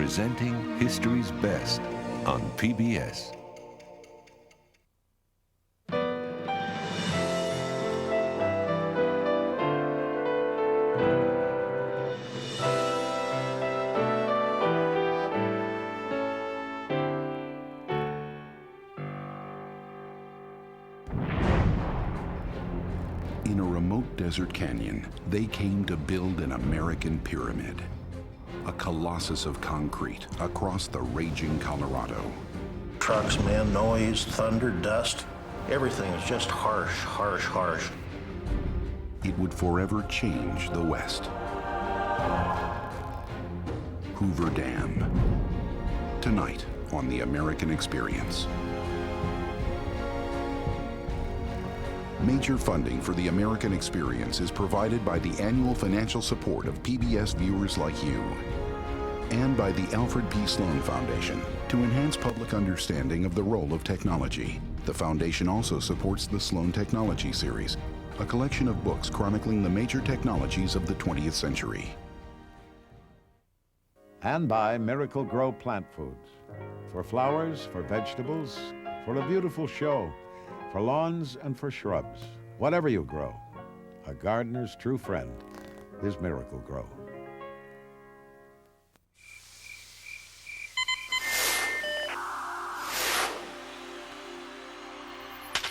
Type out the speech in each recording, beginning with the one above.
presenting history's best on PBS. In a remote desert canyon, they came to build an American pyramid. A colossus of concrete across the raging Colorado. Trucks, man, noise, thunder, dust, everything is just harsh, harsh, harsh. It would forever change the West. Hoover Dam. Tonight on The American Experience. Major funding for The American Experience is provided by the annual financial support of PBS viewers like you, and by the Alfred P. Sloan Foundation to enhance public understanding of the role of technology. The foundation also supports the Sloan Technology Series, a collection of books chronicling the major technologies of the 20th century. And by Miracle Grow Plant Foods. For flowers, for vegetables, for a beautiful show, for lawns and for shrubs. Whatever you grow, a gardener's true friend is Miracle Grow.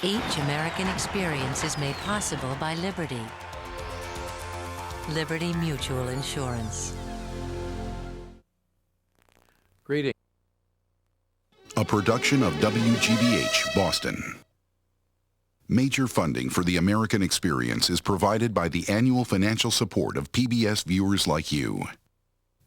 Each American experience is made possible by Liberty. Liberty Mutual Insurance. Greetings. A production of WGBH, Boston. Major funding for The American Experience is provided by the annual financial support of PBS viewers like you,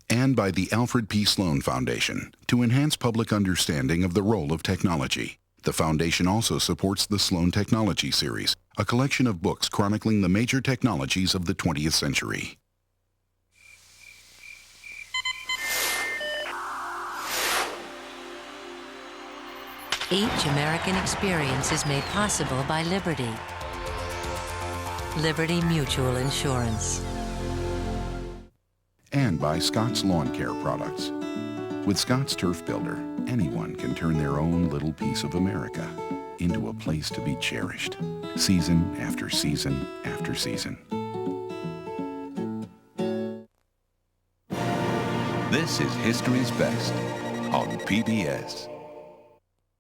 and by the Alfred P. Sloan Foundation to enhance public understanding of the role of technology. The foundation also supports the Sloan Technology Series, a collection of books chronicling the major technologies of the 20th century. Each American experience is made possible by Liberty. Liberty Mutual Insurance. And by Scott's Lawn Care Products. With Scott's Turf Builder, anyone can turn their own little piece of America into a place to be cherished, season after season after season. This is history's best on PBS.